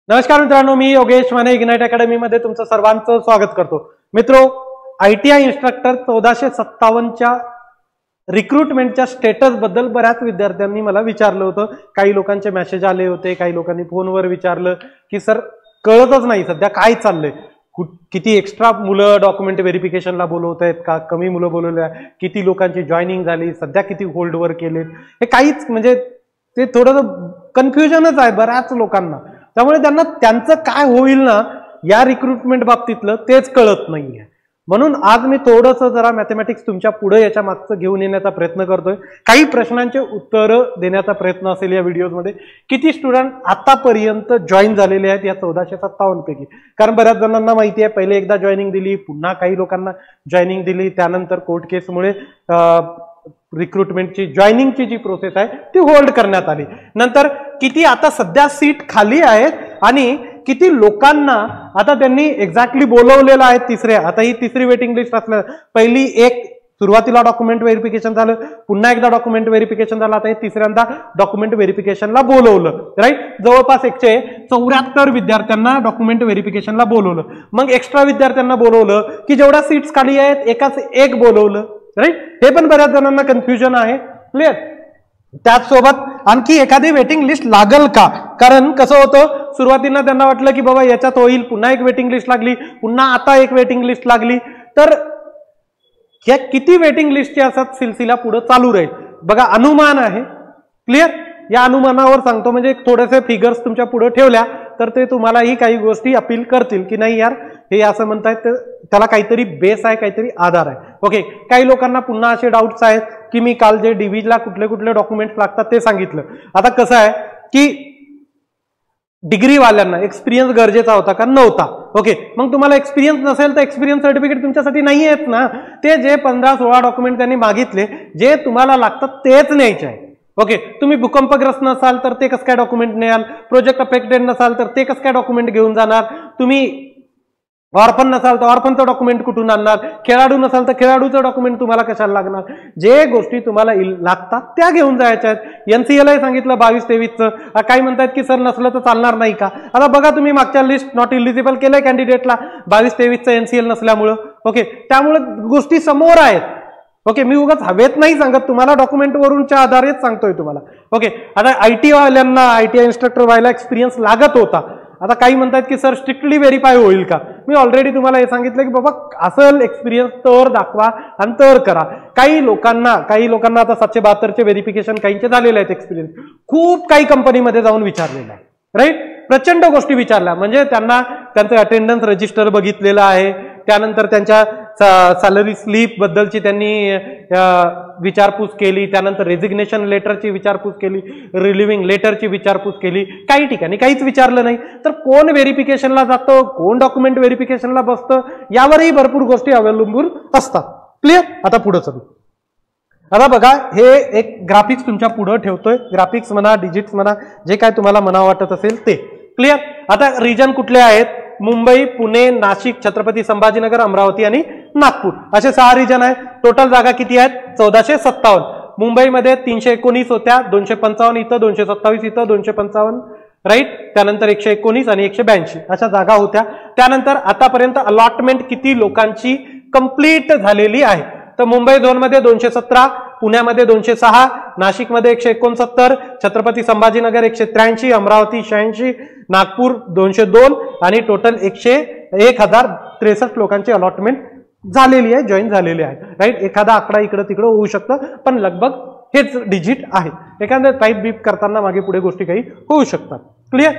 नमस्कार मित्रांनो, मी Yogesh Mane ignite academy मध्ये तुमचं सर्वांचं स्वागत करतो. मित्रो, ITI इन्स्ट्रक्टर 1457च्या रिक्रुटमेंटच्या स्टेटस बद्दल बऱ्याच विद्यार्थ्यांनी मला विचारलं होतं. काही लोकांचे मेसेज आले होते, काही लोकांनी फोनवर विचारलं की सर कळतच नाही सध्या काय चाललंय, किती एक्स्ट्रा मुलं डॉक्युमेंट व्हेरिफिकेशनला बोलवत आहेत का, कमी मुलं बोलवले आहे, किती लोकांची जॉईनिंग झाली, सध्या किती होल्डवर केलेत, हे काहीच म्हणजे ते थोडंसं कन्फ्युजनच आहे बऱ्याच लोकांना. त्यामुळे त्यांना त्यांचं काय होईल ना या रिक्रुटमेंट बाबतीतलं तेच कळत नाहीये. म्हणून आज मी थोडंसं जरा मॅथमॅटिक्स तुमच्या पुढे याच्या मागचं घेऊन येण्याचा प्रयत्न करतोय. काही प्रश्नांचे उत्तरं देण्याचा प्रयत्न असेल या व्हिडिओमध्ये. किती स्टुडंट आतापर्यंत जॉईन झालेले आहेत या 1457 पैकी? कारण बऱ्याच जणांना माहिती आहे पहिले एकदा जॉईनिंग दिली, पुन्हा काही लोकांना जॉईनिंग दिली, त्यानंतर कोर्ट केसमुळे रिक्रुटमेंटची जॉईनिंगची जी प्रोसेस आहे ती होल्ड करण्यात आली. नंतर किती आता सध्या सीट खाली आहेत आणि किती लोकांना आता त्यांनी एक्झॅक्टली बोलवलेलं आहे तिसऱ्या. आता ही तिसरी वेटिंग लिस्ट असल्या, पहिली एक सुरुवातीला डॉक्युमेंट व्हेरिफिकेशन झालं, पुन्हा एकदा डॉक्युमेंट व्हेरिफिकेशन झालं, आता हे तिसऱ्यांदा डॉक्युमेंट व्हेरिफिकेशनला बोलवलं. राईट, जवळपास 174 विद्यार्थ्यांना डॉक्युमेंट व्हेरिफिकेशनला बोलवलं. मग एक्स्ट्रा विद्यार्थ्यांना बोलवलं की जेवढ्या सीट्स खाली आहेत एकाच एक बोलवलं. राईट, हे पण बऱ्याच जणांना कन्फ्युजन आहे. क्लिअर? त्याचसोबत आणखी एखादी वेटिंग लिस्ट लागल का? कारण कसं होतं, सुरुवातीला त्यांना वाटलं की बाबा याच्यात होईल, पुन्हा एक वेटिंग लिस्ट लागली, पुन्हा आता एक वेटिंग लिस्ट लागली, तर ह्या किती वेटिंग लिस्टचे असतात सिलसिला पुढे चालू राहील. बघा, अनुमान आहे. क्लिअर? या अनुमानावर सांगतो, म्हणजे थोडेसे फिगर्स तुमच्या पुढे ठेवल्या तर ते तुम्हालाही काही गोष्टी अपील करतील की नाही यार हे असं म्हणतायत, त्याला काहीतरी बेस आहे, काहीतरी आधार आहे. ओके, काही लोकांना पुन्हा असे डाऊट्स आहेत की मी काल जे DVला कुठले कुठले डॉक्युमेंट्स लागतात ते सांगितलं. आता कसं आहे की डिग्रीवाल्यांना एक्सपिरियन्स गरजेचा होता का? नव्हता. ओके, मग तुम्हाला एक्सपिरियन्स नसेल तर एक्सपिरियन्स सर्टिफिकेट तुमच्यासाठी नाही आहेत ना. ते जे 15-16 डॉक्युमेंट त्यांनी मागितले, जे तुम्हाला लागतात तेच न्यायचे आहे. ओके, तुम्ही भूकंपग्रस्त नसाल तर ते कसं काय डॉक्युमेंट न्याल, प्रोजेक्ट अफेक्टेड नसाल तर ते कसं काय डॉक्युमेंट घेऊन जाणार, तुम्ही ऑर्फन नसाल तर ऑर्फनचं डॉक्युमेंट कुठून आणणार, खेळाडू नसाल तर खेळाडूचं डॉक्युमेंट तुम्हाला कशाला लागणार. जे गोष्टी तुम्हाला लागतात त्या घेऊन जायच्या आहेत. NCL सांगितलं 22-23चं. काही म्हणतात की सर नसलं तर चालणार नाही का? आता बघा, तुम्ही मागच्या लिस्ट नॉट इलिजिबल केलंय कॅन्डिडेटला 22-23चं NCL नसल्यामुळं. ओके, त्यामुळे गोष्टी समोर आहेत. ओके, मी उगाच हवेत नाही सांगत तुम्हाला, डॉक्युमेंट वरूनच्या आधारेच सांगतोय तुम्हाला. ओके, आता ITI वाल्यांना ITI इन्स्ट्रक्टर व्हायला एक्सपिरियन्स लागत होता. आता काही म्हणतात की सर स्ट्रिक्टली व्हेरीफाय होईल का? मी ऑलरेडी तुम्हाला हे सांगितलं की बाबा असल एक्सपिरियन्स तर दाखवा आणि तर करा. काही लोकांना आता 772चे व्हेरिफिकेशन काहींचे झालेले आहेत एक्सपिरियन्स. खूप काही कंपनीमध्ये जाऊन विचारलेलं आहे. राईट, प्रचंड गोष्टी विचारल्या, म्हणजे त्यांना त्यांचं अटेंडन्स रजिस्टर बघितलेलं आहे, त्यानंतर त्यांच्या सॅलरी स्लिप बद्दलची त्यांनी विचारपूस केली, त्यानंतर रेजिग्नेशन लेटरची विचारपूस केली, रिलिव्हिंग लेटरची विचारपूस केली. काही ठिकाणी काहीच विचारलं नाही. तर कोण व्हेरिफिकेशनला जातं, कोण डॉक्युमेंट व्हेरिफिकेशनला बसतं, यावरही भरपूर गोष्टी अवलंबून असतात. क्लिअर? आता पुढे चलू. आता बघा, हे एक ग्राफिक्स तुमच्या पुढे ठेवतोय. ग्राफिक्स म्हणा, डिजिट्स म्हणा, जे काय तुम्हाला म्हणावं वाटत असेल ते. क्लिअर? आता रिजन कुठले आहेत? मुंबई, पुणे, नाशिक, छत्रपती संभाजीनगर, अमरावती आणि नागपूर असे 6 रिजन आहेत. टोटल जागा किती आहेत? 1457. मुंबईमध्ये 319 होत्या, 255 इथं, 227 इथं, 255. राईट, त्यानंतर 119 आणि 182 अशा जागा होत्या. त्यानंतर आतापर्यंत अलॉटमेंट किती लोकांची कंप्लीट झालेली आहे? तर मुंबई 2 मध्ये 217, पुण्यामध्ये 206, नाशिकमध्ये 169, छत्रपती संभाजीनगर 183, अमरावती 86, नागपूर 202 आणि टोटल 1063 लोकांची अलॉटमेंट झालेली आहे, जॉईन झालेली आहे. राईट, एखादा आकडा इकडं तिकडं होऊ शकतं, पण लगभग हेच डिजिट आहेत. एखाद्या टाईप बीप करताना मागे पुढे गोष्टी काही होऊ शकतात. क्लिअर?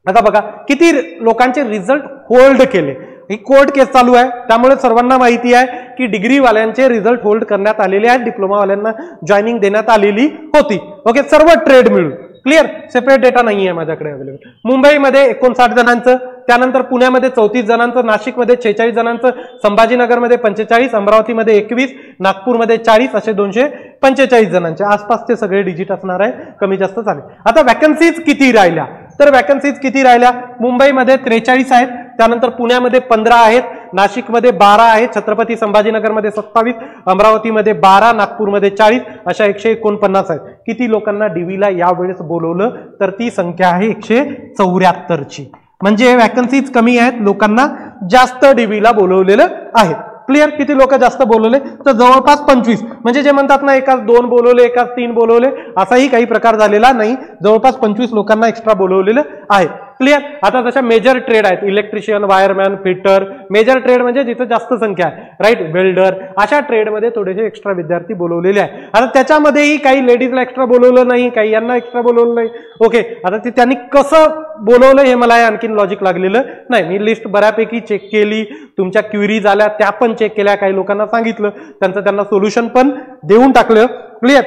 आता बघा, किती लोकांचे रिझल्ट होल्ड केले. ही कोर्ट केस चालू आहे, त्यामुळे सर्वांना माहिती आहे की डिग्रीवाल्यांचे रिझल्ट होल्ड करण्यात आलेले आहेत, डिप्लोमावाल्यांना जॉईनिंग देण्यात आलेली होती. ओके, सर्व ट्रेड मिळून. क्लिअर? सेपरेट डेटा नाही आहे माझ्याकडे अवेलेबल. मुंबईमध्ये 59 जणांचं, त्यानंतर पुण्यामध्ये 34 जणांचं, नाशिकमध्ये 46 जणांचं, संभाजीनगरमध्ये 45, अमरावतीमध्ये 21, नागपूरमध्ये 40 असे 245 जणांचे आसपासचे सगळे डिजिट असणार आहे. कमी जास्त झाले. आता वॅकन्सीज किती राहिल्या? तर वॅकन्सीज किती राहिल्या? मुंबईमध्ये 43 आहेत, त्यानंतर पुण्यामध्ये 15 आहेत, नाशिकमध्ये 12 आहे, छत्रपती संभाजीनगरमध्ये 27, अमरावतीमध्ये 12, नागपूरमध्ये 40, अशा 149 आहेत. किती लोकांना डीव्हीला यावेळेस बोलवलं तर ती संख्या आहे 174ची. म्हणजे वॅकन्सीज कमी आहेत, लोकांना जास्त डीव्हीला बोलवलेलं आहे. क्लिअर? किती लोक जास्त बोलवले तर जवळपास 25. म्हणजे जे म्हणतात ना एकाच 2 बोलवले एकाच 3 बोलवले असाही काही प्रकार झालेला नाही. जवळपास 25 लोकांना एक्स्ट्रा बोलवलेलं आहे. क्लिअर? आता तशा मेजर ट्रेड आहेत, electrician, wireman, fitter. Major trade म्हणजे जिथे जास्त संख्या आहे, राईट, वेल्डर, अशा ट्रेडमध्ये थोडेसे एक्स्ट्रा विद्यार्थी बोलवलेले आहे. आता त्याच्यामध्येही काही लेडीजला एक्स्ट्रा बोलवलं नाही, काही यांना एक्स्ट्रा बोलवलं नाही. ओके, आता ते त्यांनी कसं बोलवलं हे मला आणखीन लॉजिक लागलेलं नाही. मी लिस्ट बऱ्यापैकी चेक केली, तुमच्या क्वेरीज आल्या त्या पण चेक केल्या, काही लोकांना सांगितलं, त्यांना सोल्युशन पण देऊन टाकलं. क्लिअर?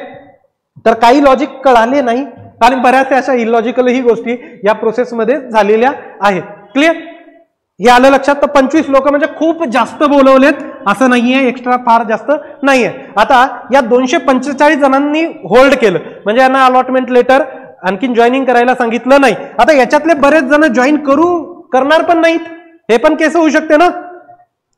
तर काही लॉजिक कळाले नाही आणि बऱ्याचशा अशा इलॉजिकलही गोष्टी या प्रोसेसमध्ये झालेल्या आहेत. क्लिअर? हे आलं लक्षात? तर 25 लोक म्हणजे खूप जास्त बोलवलेत असं नाहीये, एक्स्ट्रा फार जास्त नाहीये. आता या 245 जणांनी होल्ड केलं म्हणजे यांना अलॉटमेंट लेटर आणखीन जॉईनिंग करायला सांगितलं नाही. आता याच्यातले बरेच जण जॉईन करणार पण नाहीत, हे पण केस होऊ शकते ना.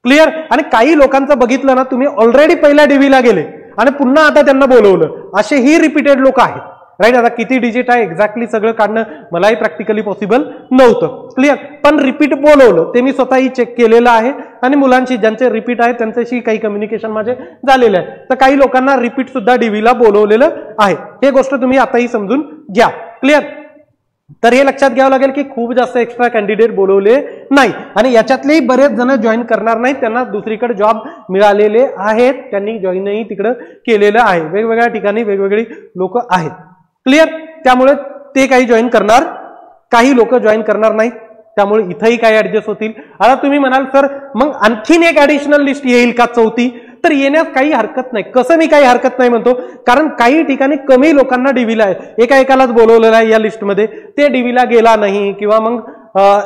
क्लिअर? आणि काही लोकांचं बघितलं ना, तुम्ही ऑलरेडी पहिल्या डीव्हीला गेले आणि पुन्हा आता त्यांना बोलवलं, असेही रिपीटेड लोक आहेत. राईट? आता किती डिजिट आहे एक्झॅक्टली सगळं काढणं मलाही प्रॅक्टिकली पॉसिबल नव्हतं. क्लिअर? पण रिपीट बोलवलं ते मी स्वतःही चेक केलेलं आहे आणि मुलांशी ज्यांचे रिपीट आहेत त्यांच्याशी काही कम्युनिकेशन माझे झालेले आहे. तर काही लोकांना रिपीट सुद्धा डीव्हीला बोलवलेलं आहे. हे गोष्ट तुम्ही आताही समजून घ्या. क्लिअर? तर हे लक्षात घ्यावं लागेल की खूप जास्त एक्स्ट्रा कॅन्डिडेट बोलवले नाही आणि याच्यातलेही बरेच जण जॉईन करणार नाहीत, त्यांना दुसरीकडे जॉब मिळालेले आहेत, त्यांनी जॉईनही तिकडं केलेलं आहे. वेगवेगळ्या ठिकाणी वेगवेगळी लोक आहेत. क्लिअर? त्यामुळे ते काही जॉईन करणार, काही लोक जॉईन करणार नाहीत, त्यामुळे इथंही काही ऍडजस्ट होतील. आता तुम्ही म्हणाल सर मग आणखीन एक ऍडिशनल लिस्ट येईल का 4थी? तर येण्यास काही हरकत नाही. कसं मी काही हरकत नाही म्हणतो, कारण काही ठिकाणी कमी लोकांना डीव्हीला आहे, एकालाच बोलवलेलं आहे या लिस्टमध्ये, ते डीव्हीला गेला नाही किंवा मग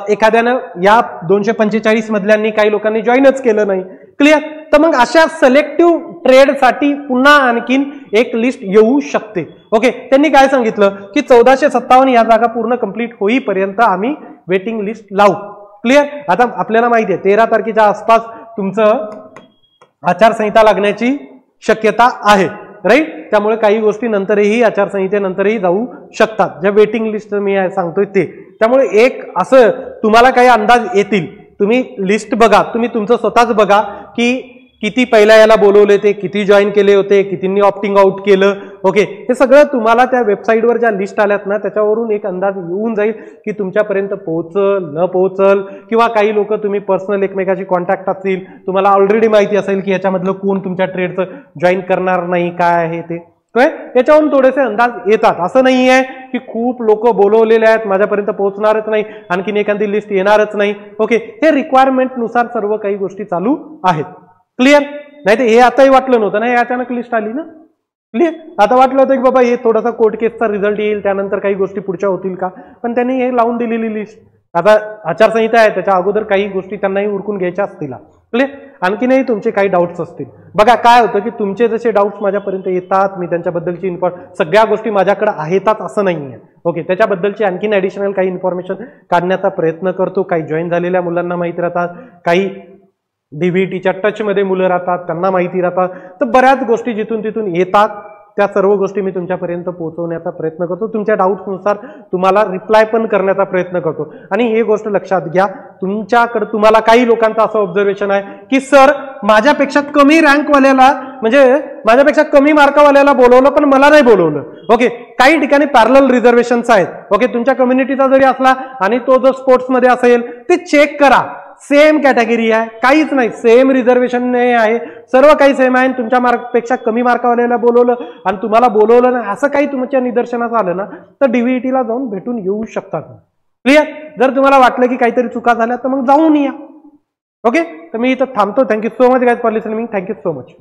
एखाद्यानं या 245 मधल्यांनी काही लोकांनी जॉईनच केलं नाही. क्लिअर? तर मग अशा सिलेक्टिव्ह ट्रेडसाठी पुन्हा आणखीन एक लिस्ट येऊ शकते. ओके, त्यांनी काय सांगितलं की 1457 या जागा पूर्ण कंप्लीट होईपर्यंत आम्ही वेटिंग लिस्ट लावू. क्लिअर? आता आपल्याला माहिती आहे 13 तारखेच्या आसपास तुमचं आचारसंहिता लागण्याची शक्यता आहे. राईट? त्यामुळे काही गोष्टी नंतरही आचारसंहितेनंतरही जाऊ शकतात, ज्या वेटिंग लिस्ट मी सांगतोय ते. त्यामुळे एक असं तुम्हाला काही अंदाज येतील, तुम्ही लिस्ट बघा, तुम्ही तुमचं स्वतःच बघा की किती पहिल्या याला बोलवले, ते किती जॉईन केले होते, कितींनी ऑप्टिंग आउट केलं. ओके, हे सगळं तुम्हाला त्या वेबसाईटवर ज्या लिस्ट आल्यात ना त्याच्यावरून एक अंदाज येऊन जाईल की तुमच्यापर्यंत पोहोचल न पोहोचल, किंवा काही लोक तुम्ही पर्सनल एकमेकाशी कॉन्टॅक्ट असतील, तुम्हाला ऑलरेडी माहिती असेल की ह्याच्यामधलं कोण तुमच्या ट्रेडचं जॉईन करणार नाही, काय आहे ते. याच्यावरून थोडेसे अंदाज येतात. असं नाही आहे की खूप लोक बोलवलेले आहेत माझ्यापर्यंत पोहोचणारच नाही, आणखीन एखादी लिस्ट येणारच नाही. ओके, हे रिक्वायरमेंट नुसार सर्व काही गोष्टी चालू आहेत. क्लिअर? नाही तर हे आताही वाटलं नव्हतं ना, हे अचानक लिस्ट आली ना. क्लिअर? आता वाटलं होतं की बाबा हे थोडासा कोर्ट केसचा रिझल्ट येईल, त्यानंतर काही गोष्टी पुढच्या होतील का, पण त्यांनी हे लावून दिलेली लिस्ट. आता आचारसंहिता आहे, त्याच्या अगोदर काही गोष्टी त्यांनाही उरकून घ्यायच्या असतील. क्लिअर? आणखीनही तुमचे काही डाऊट्स असतील. बघा काय होतं की तुमचे जसे डाऊट्स माझ्यापर्यंत येतात, मी त्यांच्याबद्दलची सगळ्या गोष्टी माझ्याकडे आहेतच असं नाही आहे. ओके, त्याच्याबद्दलची आणखीन ऍडिशनल काही इन्फॉर्मेशन काढण्याचा प्रयत्न करतो. काही जॉईन झालेल्या मुलांना माहिती राहतात, काही डीव्हीटीच्या टचमध्ये मुलं राहतात त्यांना माहिती राहतात. तर बऱ्याच गोष्टी जिथून तिथून येतात, त्या सर्व गोष्टी मी तुमच्यापर्यंत पोहोचवण्याचा प्रयत्न करतो. तुमच्या डाऊट्सनुसार तुम्हाला रिप्लाय पण करण्याचा प्रयत्न करतो. आणि ही गोष्ट लक्षात घ्या, तुमच्याकडे तुम्हाला काही लोकांचं असं ऑब्झर्वेशन आहे की सर माझ्यापेक्षा कमी रँकवाल्याला, म्हणजे माझ्यापेक्षा कमी मार्कावाल्याला बोलवलं पण मला नाही बोलवलं. ओके, काही ठिकाणी पॅरलल रिझर्वेशन्स आहेत. ओके, तुमच्या कम्युनिटीचा जरी असला आणि तो जर स्पोर्ट्समध्ये असेल ते चेक करा, सेम कॅटेगरी आहे, काहीच नाही, सेम रिझर्वेशन आहे, सर्व काही सेम आहे. तुमच्या मार्कपेक्षा कमी मार्कावाल्याला बोलवलं आणि तुम्हाला बोलवलं नाही असं काही तुमच्या निदर्शनास आलं ना तर डीव्हीटीला जाऊन भेटून येऊ शकतात. क्लिअर? जर तुम्हाला वाटलं की काहीतरी चुका झाल्या तर मग जाऊन या. ओके, तर मी इथं थांबतो. Thank you so much guys for listening. Thank you so much.